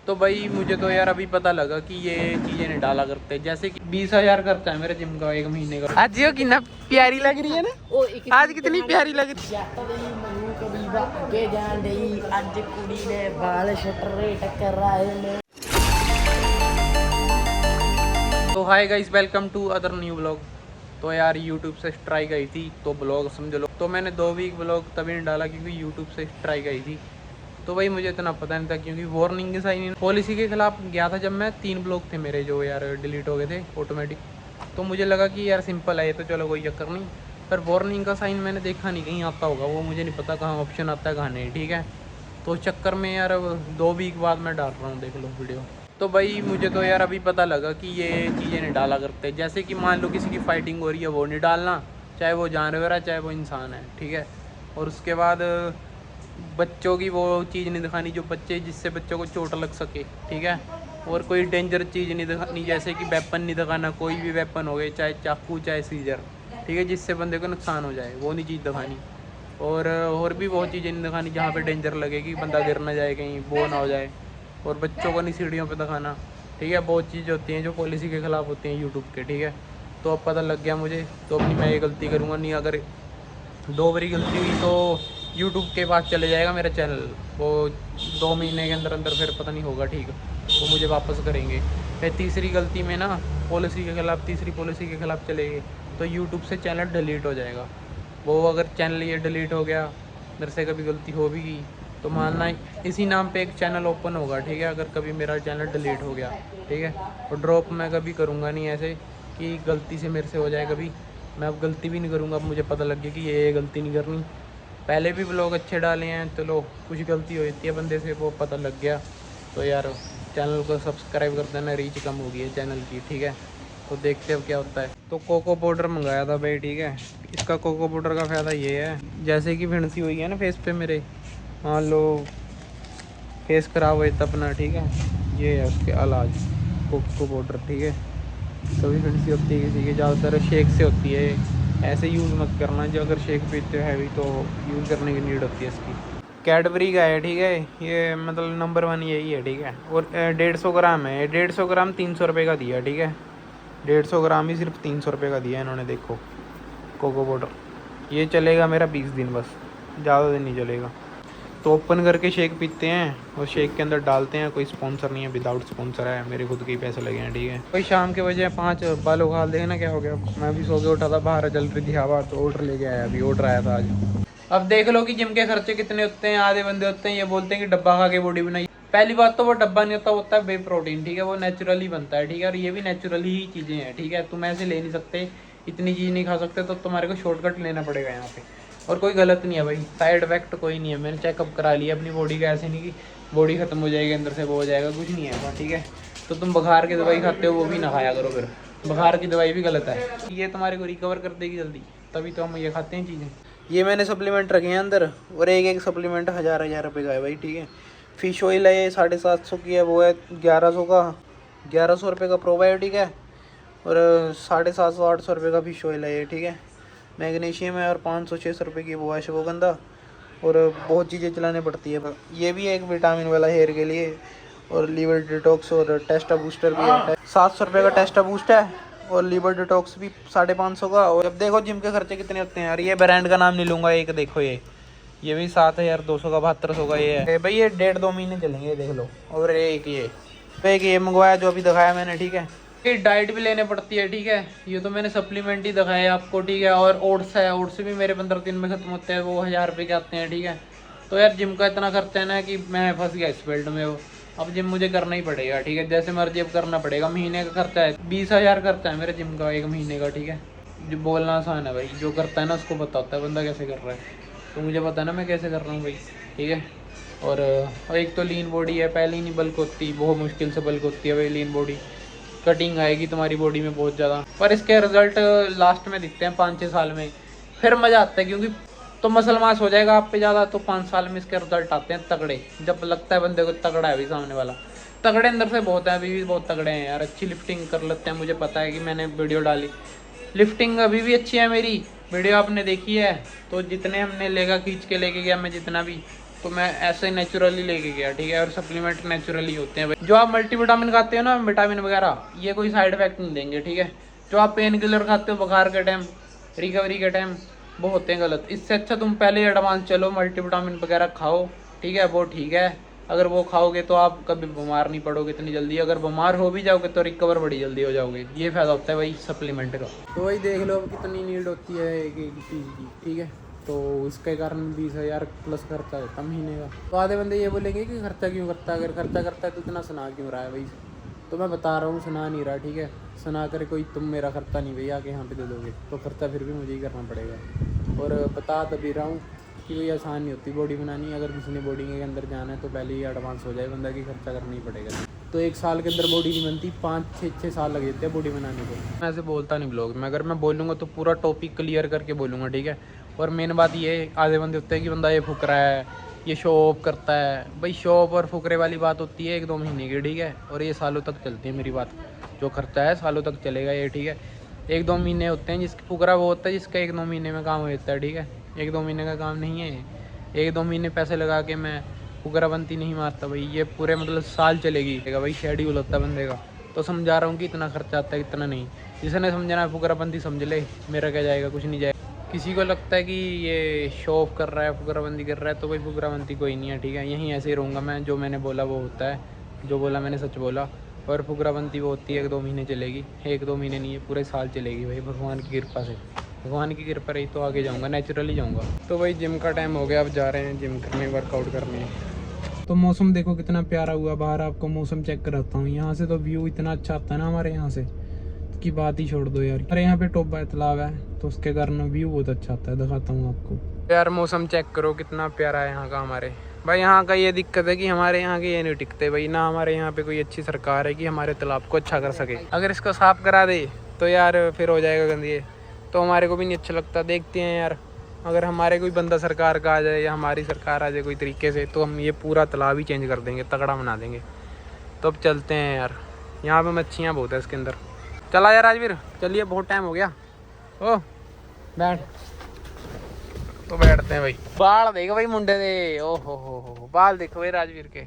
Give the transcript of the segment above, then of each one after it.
तो भाई मुझे तो यार अभी पता लगा कि ये चीज़ें नहीं डाला करते, जैसे कि 20,000 खर्चा है मेरे जिम का 1 महीने का। आज यो कितना प्यारी लग रही है ना, आज कितनी प्यारी लग रही है। तो hi guys, welcome to other new blog. तो यार यूट्यूब से स्ट्राइक आई थी तो ब्लॉग समझ लो, तो मैंने 2 वीक ब्लॉग तभी नहीं डाला क्योंकि यूट्यूब से स्ट्राइक आई थी। तो भाई मुझे इतना पता नहीं था क्योंकि वार्निंग के साइन पॉलिसी के खिलाफ गया था जब मैं 3 ब्लॉग थे मेरे जो यार डिलीट हो गए थे ऑटोमेटिक। तो मुझे लगा कि यार सिंपल है ये, तो चलो कोई चक्कर नहीं। पर वार्निंग का साइन मैंने देखा नहीं, कहीं आता होगा, वो मुझे नहीं पता कहाँ ऑप्शन आता है कहाँ नहीं, ठीक है। तो उस चक्कर में यार 2 वीक बाद मैं डाल रहा हूँ, देख लो वीडियो। तो भाई मुझे तो यार अभी पता लगा कि ये चीज़ें नहीं डाला करते, जैसे कि मान लो किसी की फाइटिंग हो रही है वो नहीं डालना, चाहे वो जानवर है चाहे वो इंसान है, ठीक है। और उसके बाद बच्चों की वो चीज़ नहीं दिखानी जो बच्चे, जिससे बच्चों को चोट लग सके, ठीक है। और कोई डेंजर चीज़ नहीं दिखानी, जैसे कि वेपन नहीं दिखाना, कोई भी वेपन हो गए, चाहे चाकू चाहे सीजर, ठीक है, जिससे बंदे को नुकसान हो जाए, वो नहीं चीज़ दिखानी। और भी बहुत चीज़ें नहीं दिखानी जहाँ पे डेंजर लगे कि बंदा गिर ना जाए, कहीं वो ना हो जाए। और बच्चों को नहीं सीढ़ियों पे दिखाना, ठीक है। बहुत चीज़ होती हैं जो पॉलिसी के ख़िलाफ़ होती हैं यूट्यूब के, ठीक है। तो अब पता लग गया मुझे, तो अपनी मैं ये गलती करूँगा नहीं। अगर 2 बारी गलती हुई तो यूट्यूब के पास चले जाएगा मेरा चैनल, वो 2 महीने के अंदर अंदर फिर पता नहीं होगा, ठीक है, वो मुझे वापस करेंगे। फिर तीसरी गलती में ना पॉलिसी के ख़िलाफ़, तीसरी पॉलिसी के ख़िलाफ़ चलेगी तो यूट्यूब से चैनल डिलीट हो जाएगा। वो अगर चैनल ये डिलीट हो गया, मेरे से कभी गलती हो भी गई तो मानना इसी नाम पे एक चैनल ओपन होगा, ठीक है। अगर कभी मेरा चैनल डिलीट हो गया, ठीक है, और ड्रॉप मैं कभी करूँगा नहीं ऐसे कि गलती से मेरे से हो जाए कभी। मैं अब गलती भी नहीं करूँगा, अब मुझे पता लग गया कि ये गलती नहीं करनी। पहले भी ब्लॉग अच्छे डाले हैं, चलो कुछ गलती हो जाती है बंदे से, वो पता लग गया। तो यार चैनल को सब्सक्राइब कर देना, रीच कम हो गई है चैनल की, ठीक है। तो देखते हैं अब क्या होता है। तो कोको पाउडर मंगाया था भाई, ठीक है। इसका कोको पाउडर का फ़ायदा ये है, जैसे कि फिणसी हुई है ना फेस पे मेरे, मान लो फेस खराब हो जाता अपना, ठीक है, ये है उसके इलाज, कोको पाउडर, ठीक है। कभी फिणसी होती है किसी की, ज़्यादातर शेक से होती है, ऐसे यूज़ मत करना। जो अगर शेक पीते हो हैवी तो यूज़ करने की नीड होती है इसकी। कैडबरी का है, ठीक है, ये मतलब नंबर 1 यही है, ठीक है। और 150 ग्राम है, 150 ग्राम 300 रुपये का दिया, ठीक है। 150 ग्राम ही सिर्फ 300 रुपये का दिया इन्होंने, देखो कोको पाउडर। ये चलेगा मेरा 20 दिन बस, ज़्यादा दिन नहीं चलेगा। तो ओपन करके शेक पीते हैं और शेक के अंदर डालते हैं, कोई स्पॉन्सर नहीं है, विदाउट स्पॉन्सर है, मेरे खुद के ही पैसे लगे हैं, ठीक है। कोई शाम के बजे 5 बाल उखाल देखना क्या हो गया। मैं भी सो के उठा था, बाहर चल रही थी हवा, तो ऑर्डर लेके आया, अभी ऑर्डर आया था आज। अब देख लो कि जिम के खर्चे कितने होते हैं। आधे बंदे होते हैं ये बोलते हैं कि डब्बा खा के बॉडी बनाई। पहली बात तो वो डब्बा नहीं होता, होता है वे प्रोटीन, ठीक है, वो नेचुरली बनता है, ठीक है। और ये भी नेचुरली ही चीज़ें हैं, ठीक है। तुम ऐसे ले नहीं सकते, इतनी चीज़ नहीं खा सकते, तो तुम्हारे को शॉर्टकट लेना पड़ेगा यहाँ पे। और कोई गलत नहीं है भाई, साइड इफेक्ट कोई नहीं है। मैंने चेकअप करा लिया अपनी बॉडी का, ऐसे नहीं कि बॉडी खत्म हो जाएगी अंदर से वो हो जाएगा, कुछ नहीं है, ठीक है। तो तुम बुखार की दवाई खाते हो वो भी ना खाया करो, फिर बुखार की दवाई भी गलत है, ये तुम्हारे को रिकवर कर देगी जल्दी, तभी तो हम ये खाते हैं चीज़ें। ये मैंने सप्लीमेंट रखे हैं अंदर, और एक सप्लीमेंट 1000 रुपये का है भाई, ठीक है। फ़िश ऑयल है 750 की है, वो है 1100 का, 1100 रुपये का प्रोबायोटिक है, और 750 800 रुपये का फ़िश ऑयल है ये, ठीक है। मैग्नीशियम है, और 500-600 रुपये की वो है अश्वगंधा। और बहुत चीज़ें चलानी पड़ती है। ये भी एक विटामिन वाला हेयर के लिए, और लीवर डिटॉक्स और टेस्टा बूस्टर भी है। 700 रुपये का टेस्टा बूस्ट है, और लीवर डिटॉक्स भी 550 का। और अब देखो जिम के खर्चे कितने होते हैं यार। ये ब्रांड का नाम नहीं लूँगा, एक देखो ये भी 7200 का, 7200 का ये है भाई। ये 1.5-2 महीने चलेंगे, देख लो। और एक ये मंगवाया जो अभी दिखाया मैंने, ठीक है। ये डाइट भी लेने पड़ती है, ठीक है। ये तो मैंने सप्लीमेंट ही दिखाया आपको, ठीक है। और ओट्स है, ओट्स भी मेरे 15 दिन में ख़त्म होते हैं, वो 1000 रुपये के आते हैं, ठीक है। तो यार जिम का इतना खर्चा है ना कि मैं फंस गया इस फील्ड में। वो अब जिम मुझे करना ही पड़ेगा, ठीक है, जैसे मर्जी अब करना पड़ेगा। महीने का खर्चा है 20,000 खर्चा है मेरे जिम का 1 महीने का, ठीक है। जो बोलना आसान है भाई, जो करता है ना उसको पता होता है बंदा कैसे कर रहा है। तो मुझे पता है ना मैं कैसे कर रहा हूँ भाई, ठीक है। और एक तो लीन बॉडी है, पहले ही नहीं बल्क होती, बहुत मुश्किल से बल्क होती है भाई लीन बॉडी। कटिंग आएगी तुम्हारी बॉडी में बहुत ज़्यादा, पर इसके रिजल्ट लास्ट में दिखते हैं 5-6 साल में, फिर मज़ा आता है क्योंकि तो मसल मास हो जाएगा आप पे ज़्यादा, तो 5 साल में इसके रिजल्ट आते हैं तगड़े। जब लगता है बंदे को तगड़ा है भाई सामने वाला, तगड़े अंदर से बहुत है, अभी भी बहुत तगड़े हैं यार। अच्छी लिफ्टिंग कर लेते हैं, मुझे पता है कि मैंने वीडियो डाली, लिफ्टिंग अभी भी अच्छी है मेरी, वीडियो आपने देखी है। तो जितने हमने लेगा खींच के लेके गया मैं, जितना भी तो मैं ऐसे नेचुरली लेके गया, ठीक है। और सप्लीमेंट नेचुरली होते हैं भाई। जो आप मल्टीविटामिन खाते हो ना, विटामिन वगैरह, ये कोई साइड इफेक्ट नहीं देंगे, ठीक है। जो आप पेन किलर खाते हो बुखार के टाइम, रिकवरी के टाइम, वो होते हैं गलत। इससे अच्छा तुम पहले एडवांस चलो, मल्टीविटामिन वगैरह खाओ, ठीक है, वो ठीक है। अगर वो खाओगे तो आप कभी बीमार नहीं पड़ोगे इतनी जल्दी। अगर बीमार हो भी जाओगे तो रिकवर बड़ी जल्दी हो जाओगे। ये फ़ायदा होता है भाई सप्लीमेंट का। तो वही देख लो कितनी नीड होती है एक एक चीज़ की, ठीक है। तो इसके कारण 20,000 प्लस खर्चा होता महीने का। तो आधे बंदे ये बोलेंगे कि खर्चा क्यों करता है, अगर खर्चा करता है तो इतना सुना क्यों रहा है भाई। तो मैं बता रहा हूँ सुना नहीं रहा, ठीक है। सुना कर कोई तुम मेरा खर्चा नहीं भैया आके यहाँ पे दे दोगे, तो खर्चा फिर भी मुझे ही करना पड़ेगा। और बता तभी रहा हूँ कि भाई आसान नहीं होती बॉडी बनानी। अगर किसी ने बॉडी के अंदर जाना है तो पहले ही एडवांस हो जाए बंदा कि खर्चा करना ही पड़ेगा। तो 1 साल के अंदर बॉडी नहीं बनती, 5-6 साल लग जाते हैं बॉडी बनाने को। मैं ऐसे बोलता नहीं ब्लॉग में, अगर मैं बोलूँगा तो पूरा टॉपिक क्लियर करके बोलूँगा, ठीक है। और मेन बात ये आधे बंदे होते हैं कि बंदा ये फुकरा है, ये शो ऑफ करता है। भाई शो ऑफ और फुकरे वाली बात होती है 1-2 महीने की, ठीक है। और ये सालों तक चलती है मेरी बात। जो खर्चा है सालों तक चलेगा ये, ठीक है। 1-2 महीने होते हैं जिसके फुकरा वो होता है जिसका 1-2 महीने में काम हो जाता है, ठीक है। 1-2 महीने का काम नहीं है। 1-2 महीने पैसे लगा के मैं फुकराबंदी नहीं मारता भाई। ये पूरे मतलब साल चलेगी भाई, शेड्यूल होता है बंदे का। तो समझा रहा हूँ कि इतना खर्चा आता है, इतना नहीं। जिसने समझना है फुकराबंदी समझ ले, मेरा क्या जाएगा, कुछ नहीं जाएगा। किसी को लगता है कि ये शो ऑफ कर रहा है, फुकराबंदी कर रहा है, तो भाई फुकराबंदी कोई नहीं है, ठीक है। यहीं ऐसे ही रहूँगा मैं, जो मैंने बोला वो होता है, जो बोला मैंने सच बोला। और फुकराबंदी वो होती है 1-2 महीने चलेगी, 1-2 महीने नहीं है, पूरे साल चलेगी भाई, भगवान की कृपा से। भगवान की कृपा रही तो आगे जाऊँगा, नेचुरली जाऊँगा। तो भाई जिम का टाइम हो गया, अब जा रहे हैं जिम करने, वर्कआउट करने। तो मौसम देखो कितना प्यारा हुआ बाहर, आपको मौसम चेक कराता हूँ। यहाँ से तो व्यू इतना अच्छा आता है ना हमारे यहाँ से, की बात ही छोड़ दो यार। अरे यहाँ पे टोबा तालाब है तो उसके कारण व्यू बहुत अच्छा आता है, दिखाता हूँ आपको। यार मौसम चेक करो कितना प्यारा है यहाँ का हमारे। भाई यहाँ का ये दिक्कत है कि हमारे यहाँ के ये नहीं टिकते भाई, ना हमारे यहाँ पे कोई अच्छी सरकार है कि हमारे तालाब को अच्छा कर सके। अगर इसको साफ करा दे तो यार फिर हो जाएगा गंदी, तो हमारे को भी नहीं अच्छा लगता। देखते हैं यार, अगर हमारे कोई बंदा सरकार का आ जाए या हमारी सरकार आ जाए कोई तरीके से, तो हम ये पूरा तालाब ही चेंज कर देंगे, तगड़ा बना देंगे। तो अब चलते हैं यार, यहाँ पे मच्छियाँ बहुत है इसके अंदर। चला यार राजवीर, चलिए बहुत टाइम हो गया। ओ बैठ, तो बैठते हैं भाई। बाल देखो भाई मुंडे दे, ओ हो बाल देखो भाई राजवीर के,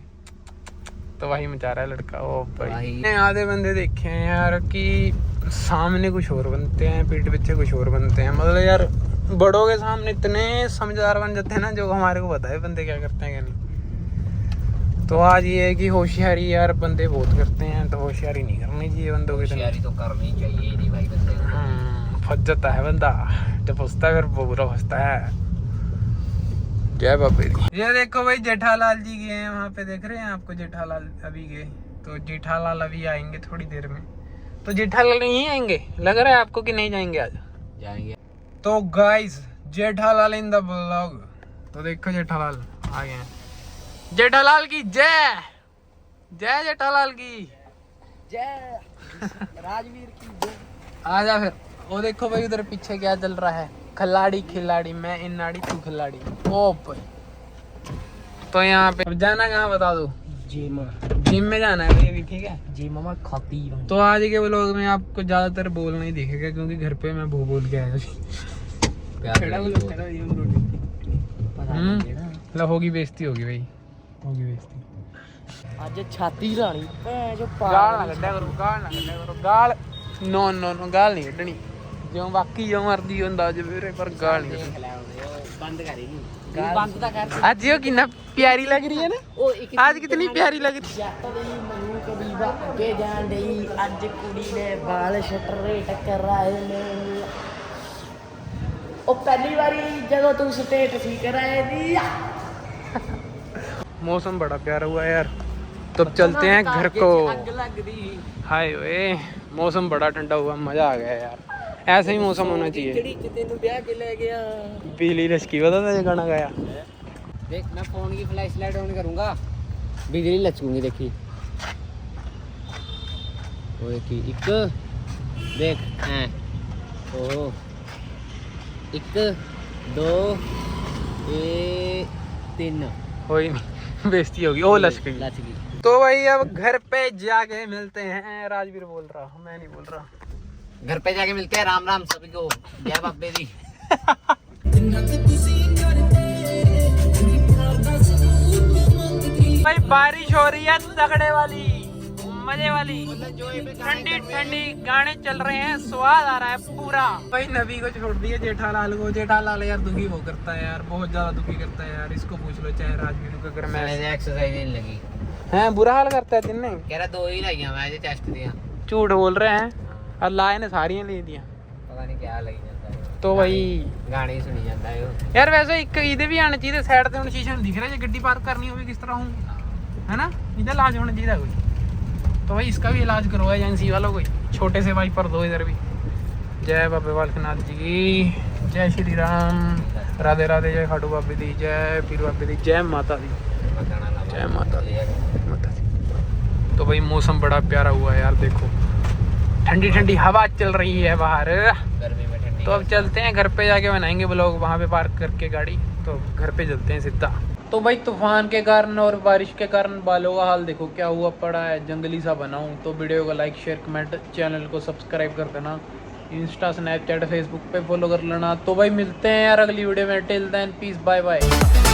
तो वही मचा रहा है लड़का। ओ भाई आधे बंदे देखे हैं यार कि सामने कुछ और बनते हैं, पीठ पीछे कुछ और बनते हैं। मतलब यार बड़ों के सामने इतने समझदार बन जाते हैं ना, जो हमारे को पता है बंदे क्या करते हैं क्या नहीं। तो आज ये है कि होशियारी यार बंदे बहुत करते हैं, तो होशियारी नहीं करनी चाहिए बंदों की। होशियारी तो करनी चाहिए नहीं भाई बंदे। फंस जाता है बंदा, जब फंसता है फिर वो बुरा फंसता है। जय बाबे दी। ये देखो भाई जेठालाल जी गए हैं वहाँ पे, देख रहे हैं आपको जेठालाल अभी गए। तो जेठालाल अभी आएंगे थोड़ी देर में। तो जेठालाल नहीं आएंगे, लग रहा है आपको कि नहीं जाएंगे? आज जाएंगे। तो guys Jethalal in the blog. तो देखो जेठालाल आ गए हैं। जेठालाल की जय, जय जेठालाल की जय, राजवीर की जय। आ जा फिर। वो देखो भाई उधर पीछे क्या चल रहा है, खिलाड़ी खिलाड़ी, मैं इनाड़ी तू खिलाड़ी। ओ भाई तो यहाँ पे अब जाना कहाँ बता दो? जिम में जाना है भाई अभी, ठीक है। जिम में खाती हूँ। तो आज के व्लॉग में आपको ज्यादातर बोलना ही दिखेगा, क्योंकि घर पे मैं बोल के आया। होगी बेइज्जती, होगी भाई, होगी बेइज्जती। आज छाती रानी जो गाल ना कड्डा करो, गाल ना कड्डा करो, गाल नो नो नो, गाल नहीं कड्डनी। जो बाकी जो मर्जी होंदा जे मेरे पर गाल नहीं कड्डनी। बंद करेगी, बंद ता कर। आज यो कितना प्यारी लग रही है ना, आज कितनी प्यारी लग रही है। मनु कभी आगे जान दई, आज कुड़ी ने बाल शटरे टकराए ने। ओ पहली बारी जब तू स्टेट सी कराए दी। मौसम बड़ा प्यारा हुआ यार। तो अब चलते हैं घर को। हाय वे मौसम बड़ा ठंडा हुआ, मजा आ गया यार। ऐसा ही मौसम होना चाहिए। बिजली लचकी, पता था ये गाना गाया। देख मैं फोन की फ्लैश लाइट ऑन करूंगा, बिजली लचकूंगी। देखी वो देखी, एक देख हैं, ओ 1 2 3 कोई नहीं, बेइज्जती होगी। ओ लचकी। तो भाई अब घर पे जाके मिलते हैं। राजवीर बोल रहा, मैं नहीं बोल रहा। घर पे जाके मिलते हैं। राम राम सभी को, जय बाबे दी। भाई बारिश हो रही है तगड़े वाली, मजे वाली, ठंडी ठंडी गाने चल रहे हैं, स्वाद आ रहा है पूरा। भाई नबी को छोड़ दिया जेठालाल को। जेठालाल यार दुखी वो करता है यार, बहुत ज्यादा दुखी करता है यार। इसको पूछ लो चाहे राजवीर को। अगर मैं एक्सरसाइज नहीं लगी हैं बुरा हाल करता है दिन ने। कह रहा 2 ही लगी मैं टेस्ट दिया। झूठ बोल रहे हैं, अल्लाह ने सारियां ले दिया, पता नहीं क्या लगी जाता है। तो वही गाने ही सुनी जाता है यार। वैसे एक इधे भी आना चाहिए साइड ਤੇ ਹੁਣ शीशे में दिख रहा है, जो गड्डी पार्क करनी होगी किस तरह हूँ, है ना, इधर इलाज होना चाहिए कोई। तो भाई इसका भी इलाज करो एजेंसी वालों कोई, छोटे से वाइपर दो इधर भी। जय बाबे बालकनाथ जी की, जय श्री राम, राधे राधे, जय खाटू बाबे दी, जय पीर बाबे दी, जय माता दी, जय माता दी, माता दी। तो भाई मौसम बड़ा प्यारा हुआ है यार, देखो ठंडी ठंडी हवा चल रही है बाहर। गर्मी में ठंडी। तो अब चलते हैं घर पे, जाके बनाएंगे ब्लॉग वहाँ पे पार्क करके गाड़ी। तो घर पे चलते हैं सीधा। तो भाई तूफान के कारण और बारिश के कारण बालों का हाल देखो क्या हुआ पड़ा है, जंगली सा बना हूँ। तो वीडियो को लाइक शेयर कमेंट, चैनल को सब्सक्राइब कर देना, इंस्टा स्नैपचैट फेसबुक पे फॉलो कर लेना। तो भाई मिलते हैं यार अगली वीडियो में। Till then peace, bye bye.